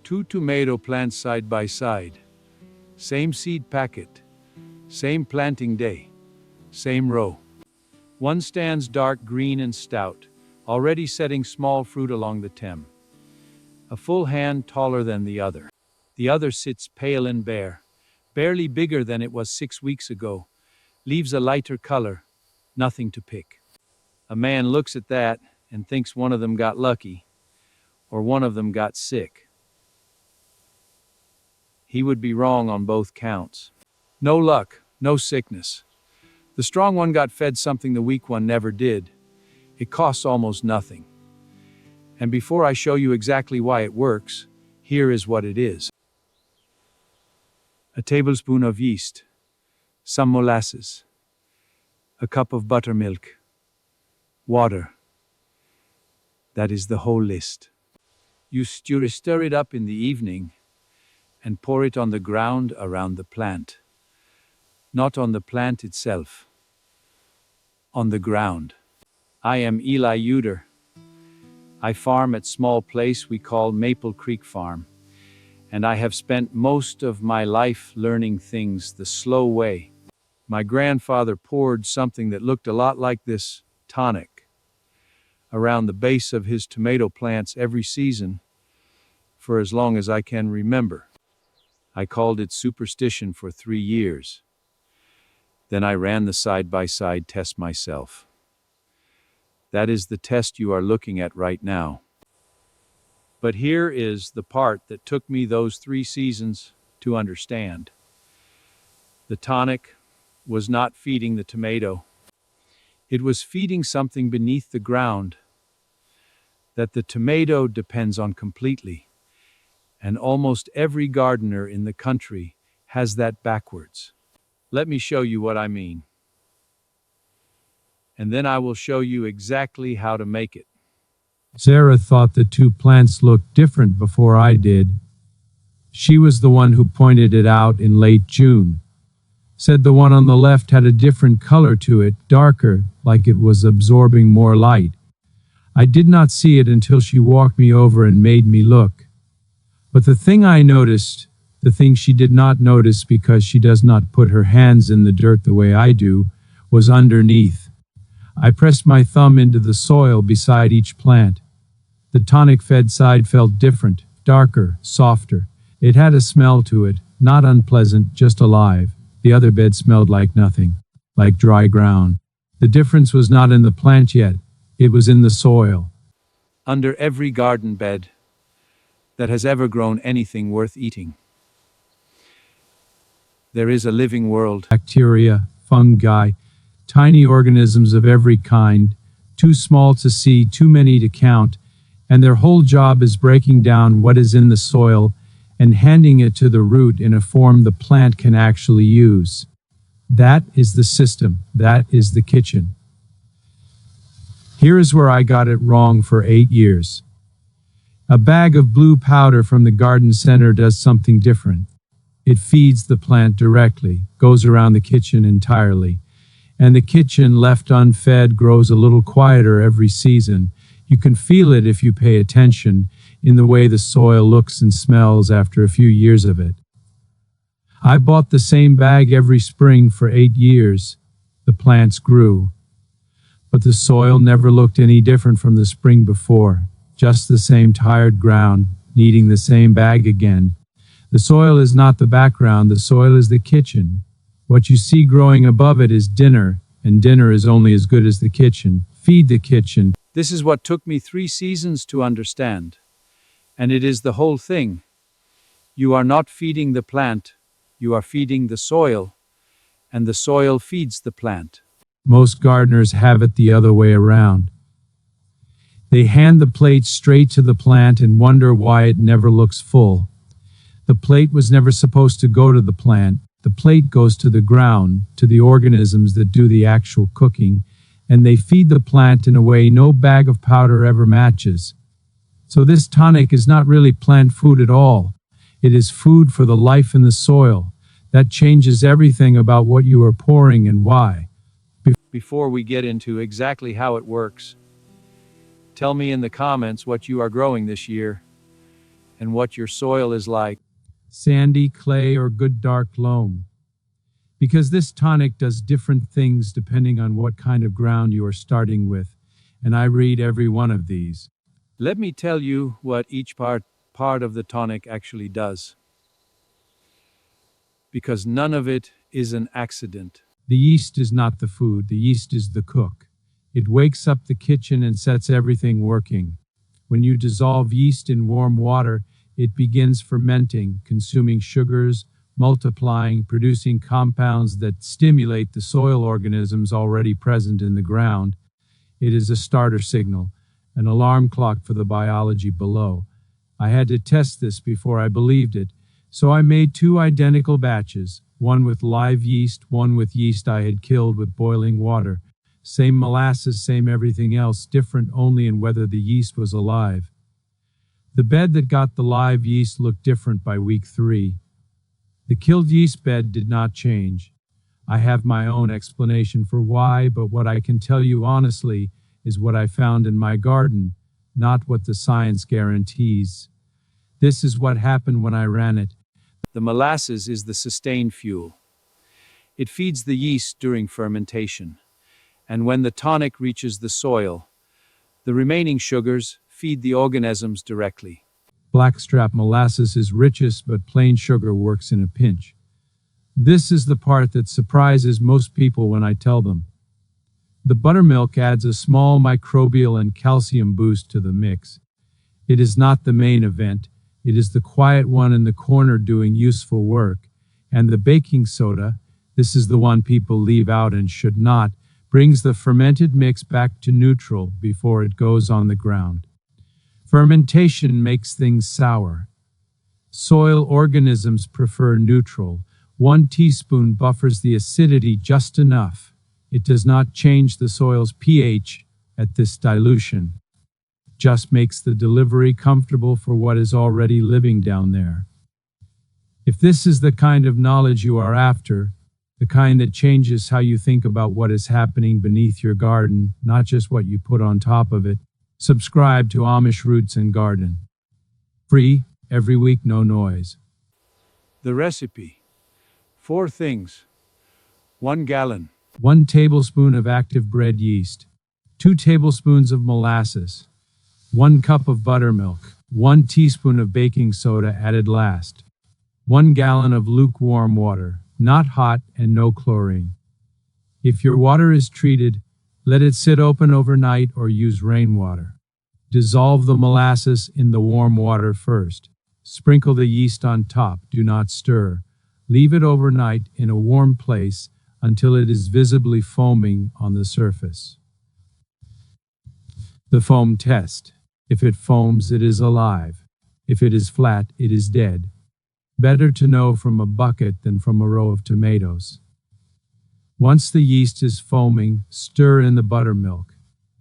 Two tomato plants side by side. Same seed packet. Same planting day. Same row. One stands dark green and stout, already setting small fruit along the stem. A full hand taller than the other. The other sits pale and bare, barely bigger than it was 6 weeks ago, leaves a lighter color, nothing to pick. A man looks at that and thinks one of them got lucky, or one of them got sick. He would be wrong on both counts. No luck, no sickness. The strong one got fed something the weak one never did. It costs almost nothing. And before I show you exactly why it works, here is what it is. A tablespoon of yeast, some molasses, a cup of buttermilk, water. That is the whole list. You stir it up in the evening and pour it on the ground around the plant. Not on the plant itself. On the ground. I am Eli Uter. I farm at small place we call Maple Creek Farm, and I have spent most of my life learning things the slow way. My grandfather poured something that looked a lot like this, tonic, around the base of his tomato plants every season for as long as I can remember. I called it superstition for 3 years. Then I ran the side-by-side test myself. That is the test you are looking at right now. But here is the part that took me those 3 seasons to understand. The tonic was not feeding the tomato. It was feeding something beneath the ground that the tomato depends on completely. And almost every gardener in the country has that backwards. Let me show you what I mean. And then I will show you exactly how to make it. Sarah thought the 2 plants looked different before I did. She was the one who pointed it out in late June. Said the one on the left had a different color to it, darker, like it was absorbing more light. I did not see it until she walked me over and made me look. But the thing I noticed, the thing she did not notice because she does not put her hands in the dirt the way I do, was underneath. I pressed my thumb into the soil beside each plant. The tonic-fed side felt different, darker, softer. It had a smell to it, not unpleasant, just alive. The other bed smelled like nothing, like dry ground. The difference was not in the plant yet, it was in the soil. Under every garden bed that has ever grown anything worth eating, there is a living world. Bacteria, fungi, tiny organisms of every kind, too small to see, too many to count, and their whole job is breaking down what is in the soil and handing it to the root in a form the plant can actually use. That is the system. That is the kitchen. Here is where I got it wrong for 8 years. A bag of blue powder from the garden center does something different. It feeds the plant directly, goes around the kitchen entirely. And the kitchen, left unfed, grows a little quieter every season. You can feel it if you pay attention in the way the soil looks and smells after a few years of it. I bought the same bag every spring for 8 years. The plants grew. But the soil never looked any different from the spring before. Just the same tired ground, needing the same bag again. The soil is not the background, the soil is the kitchen. What you see growing above it is dinner, and dinner is only as good as the kitchen. Feed the kitchen. This is what took me 3 seasons to understand. And it is the whole thing. You are not feeding the plant, you are feeding the soil, and the soil feeds the plant. Most gardeners have it the other way around. They hand the plate straight to the plant and wonder why it never looks full. The plate was never supposed to go to the plant. The plate goes to the ground, to the organisms that do the actual cooking, and they feed the plant in a way no bag of powder ever matches. So this tonic is not really plant food at all. It is food for the life in the soil. That changes everything about what you are pouring and why. Before we get into exactly how it works, tell me in the comments what you are growing this year, and what your soil is like. Sandy, clay, or good dark loam. Because this tonic does different things depending on what kind of ground you are starting with, and I read every one of these. Let me tell you what each part of the tonic actually does, because none of it is an accident. The yeast is not the food, the yeast is the cook. It wakes up the kitchen and sets everything working. When you dissolve yeast in warm water, it begins fermenting, consuming sugars, multiplying, producing compounds that stimulate the soil organisms already present in the ground. It is a starter signal, an alarm clock for the biology below. I had to test this before I believed it, so I made 2 identical batches, one with live yeast, one with yeast I had killed with boiling water. Same molasses, same everything else, different only in whether the yeast was alive. The bed that got the live yeast looked different by week 3. The killed yeast bed did not change. I have my own explanation for why, but what I can tell you honestly is what I found in my garden, not what the science guarantees. This is what happened when I ran it. The molasses is the sustained fuel. It feeds the yeast during fermentation, and when the tonic reaches the soil, the remaining sugars feed the organisms directly. Blackstrap molasses is richest, but plain sugar works in a pinch. This is the part that surprises most people when I tell them. The buttermilk adds a small microbial and calcium boost to the mix. It is not the main event. It is the quiet one in the corner doing useful work. And the baking soda, this is the one people leave out and should not, brings the fermented mix back to neutral before it goes on the ground. Fermentation makes things sour. Soil organisms prefer neutral. 1 teaspoon buffers the acidity just enough. It does not change the soil's pH at this dilution. Just makes the delivery comfortable for what is already living down there. If this is the kind of knowledge you are after, the kind that changes how you think about what is happening beneath your garden, not just what you put on top of it, subscribe to Amish Roots and Garden. Free, every week, no noise. The recipe: 4 things. 1 gallon. 1 tablespoon of active bread yeast. 2 tablespoons of molasses. 1 cup of buttermilk. 1 teaspoon of baking soda added last. 1 gallon of lukewarm water, not hot and no chlorine. If your water is treated, let it sit open overnight or use rainwater. Dissolve the molasses in the warm water first. Sprinkle the yeast on top, do not stir. Leave it overnight in a warm place until it is visibly foaming on the surface. The foam test. If it foams, it is alive. If it is flat, it is dead. Better to know from a bucket than from a row of tomatoes. Once the yeast is foaming, stir in the buttermilk.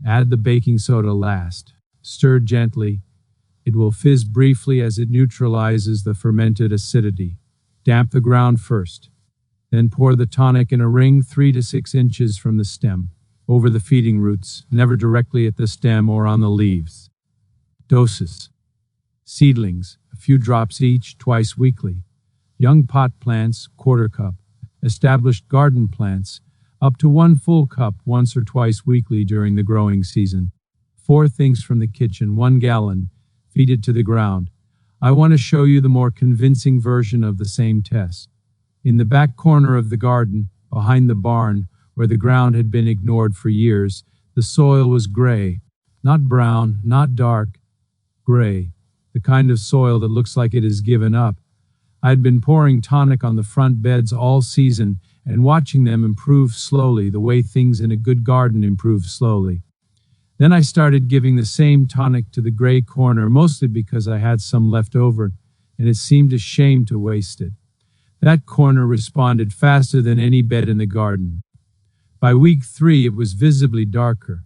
Add the baking soda last. Stir gently. It will fizz briefly as it neutralizes the fermented acidity. Damp the ground first. Then pour the tonic in a ring 3 to 6 inches from the stem, over the feeding roots, never directly at the stem or on the leaves. Doses. Seedlings, a few drops each, twice weekly. Young pot plants, 1/4 cup. Established garden plants, up to 1 full cup once or twice weekly during the growing season. 4 things from the kitchen, 1 gallon, feed it to the ground. I want to show you the more convincing version of the same test. In the back corner of the garden, behind the barn, where the ground had been ignored for years, the soil was gray. Not brown, not dark, gray. The kind of soil that looks like it has given up. I had been pouring tonic on the front beds all season and watching them improve slowly, the way things in a good garden improve slowly. Then I started giving the same tonic to the gray corner, mostly because I had some left over, and it seemed a shame to waste it. That corner responded faster than any bed in the garden. By week 3, it was visibly darker.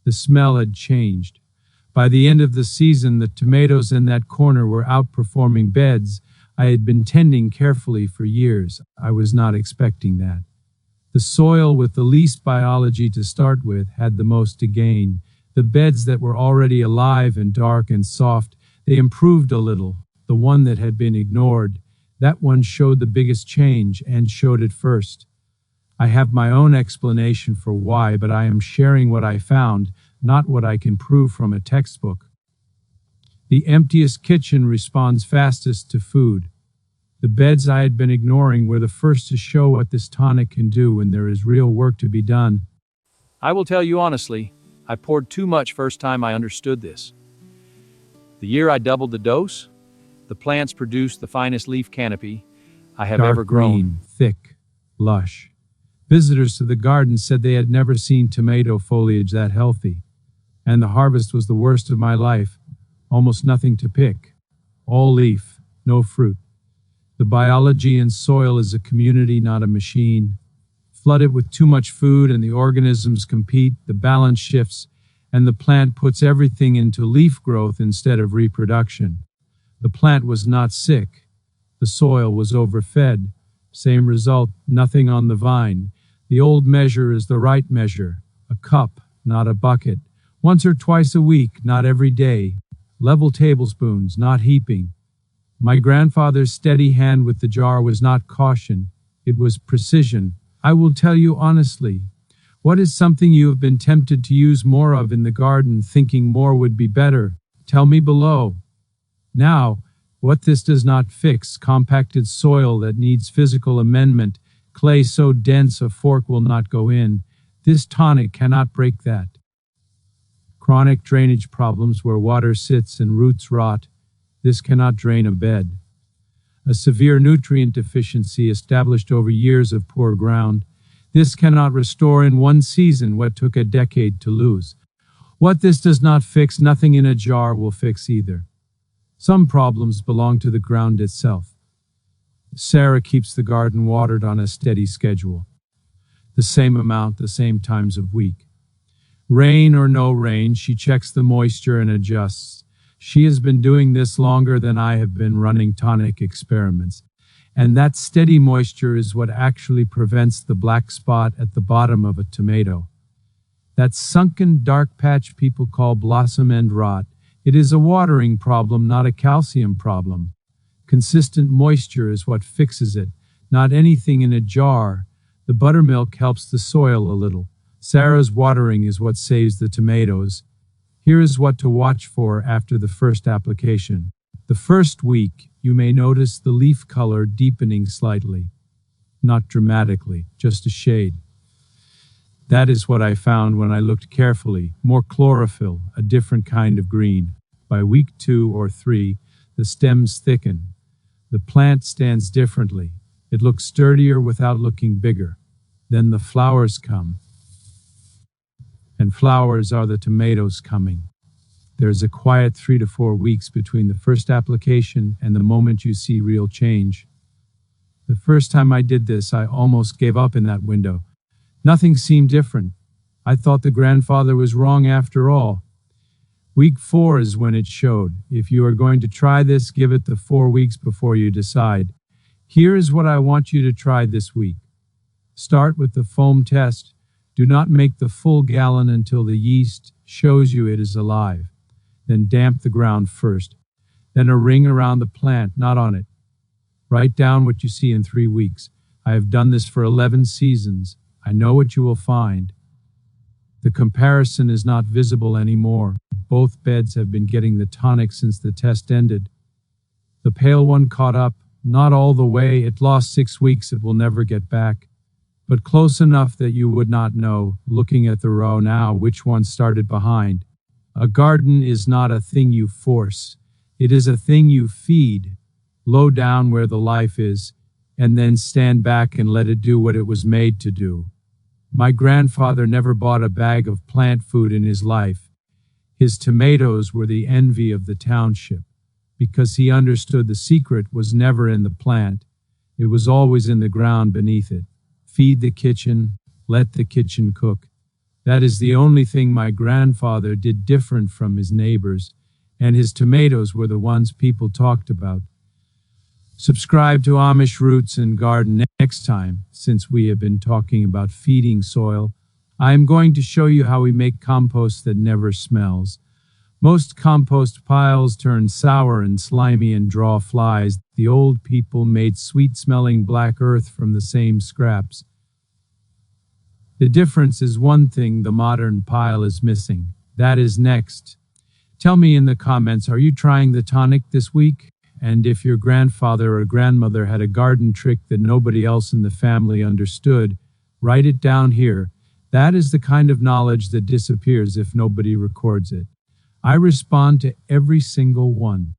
The smell had changed. By the end of the season, the tomatoes in that corner were outperforming beds I had been tending carefully for years. I was not expecting that. The soil with the least biology to start with had the most to gain. The beds that were already alive and dark and soft, They improved a little. The one that had been ignored, that one showed the biggest change and showed it first. I have my own explanation for why, but I am sharing what I found, not what I can prove from a textbook. The emptiest kitchen responds fastest to food. The beds I had been ignoring were the first to show what this tonic can do when there is real work to be done. I will tell you honestly, I poured too much first time I understood this. The year I doubled the dose, the plants produced the finest leaf canopy I have Dark ever grown. green, thick, lush. Visitors to the garden said they had never seen tomato foliage that healthy. And the harvest was the worst of my life. Almost nothing to pick. All leaf, no fruit. The biology in soil is a community, not a machine. Flood it with too much food and the organisms compete, the balance shifts, and the plant puts everything into leaf growth instead of reproduction. The plant was not sick. The soil was overfed. Same result, nothing on the vine. The old measure is the right measure. A cup, not a bucket. Once or twice a week, not every day. Level tablespoons, not heaping. My grandfather's steady hand with the jar was not caution. It was precision. I will tell you honestly. What is something you have been tempted to use more of in the garden, thinking more would be better? Tell me below. Now, what this does not fix: compacted soil that needs physical amendment, clay so dense a fork will not go in. This tonic cannot break that. Chronic drainage problems where water sits and roots rot. This cannot drain a bed. A severe nutrient deficiency established over years of poor ground. This cannot restore in one season what took a decade to lose. What this does not fix, nothing in a jar will fix either. Some problems belong to the ground itself. Sarah keeps the garden watered on a steady schedule. The same amount, the same times of week. Rain or no rain, she checks the moisture and adjusts. She has been doing this longer than I have been running tonic experiments. And that steady moisture is what actually prevents the black spot at the bottom of a tomato. That sunken dark patch people call blossom end rot. It is a watering problem, not a calcium problem. Consistent moisture is what fixes it, not anything in a jar. The buttermilk helps the soil a little. Sarah's watering is what saves the tomatoes. Here is what to watch for after the first application. The first week, you may notice the leaf color deepening slightly. Not dramatically, just a shade. That is what I found when I looked carefully. More chlorophyll, a different kind of green. By week 2 or 3, the stems thicken. The plant stands differently. It looks sturdier without looking bigger. Then the flowers come. And flowers are the tomatoes coming. There's a quiet 3 to 4 weeks between the first application and the moment you see real change. The first time I did this, I almost gave up in that window. Nothing seemed different. I thought the grandfather was wrong after all. Week 4 is when it showed. If you are going to try this, give it the 4 weeks before you decide. Here is what I want you to try this week. Start with the foam test. Do not make the full gallon until the yeast shows you it is alive. Then damp the ground first. Then a ring around the plant, not on it. Write down what you see in 3 weeks. I have done this for 11 seasons. I know what you will find. The comparison is not visible anymore. Both beds have been getting the tonic since the test ended. The pale one caught up, not all the way. It lost 6 weeks. It will never get back. But close enough that you would not know, looking at the row now, which one started behind. A garden is not a thing you force. It is a thing you feed. Low down where the life is, and then stand back and let it do what it was made to do. My grandfather never bought a bag of plant food in his life. His tomatoes were the envy of the township, because he understood the secret was never in the plant. It was always in the ground beneath it. Feed the kitchen, let the kitchen cook. That is the only thing my grandfather did different from his neighbors, and his tomatoes were the ones people talked about. Subscribe to Amish Roots and Garden next time. Since we have been talking about feeding soil, I am going to show you how we make compost that never smells. Most compost piles turn sour and slimy and draw flies. The old people made sweet-smelling black earth from the same scraps. The difference is one thing the modern pile is missing. That is next. Tell me in the comments, are you trying the tonic this week? And if your grandfather or grandmother had a garden trick that nobody else in the family understood, write it down here. That is the kind of knowledge that disappears if nobody records it. I respond to every single one.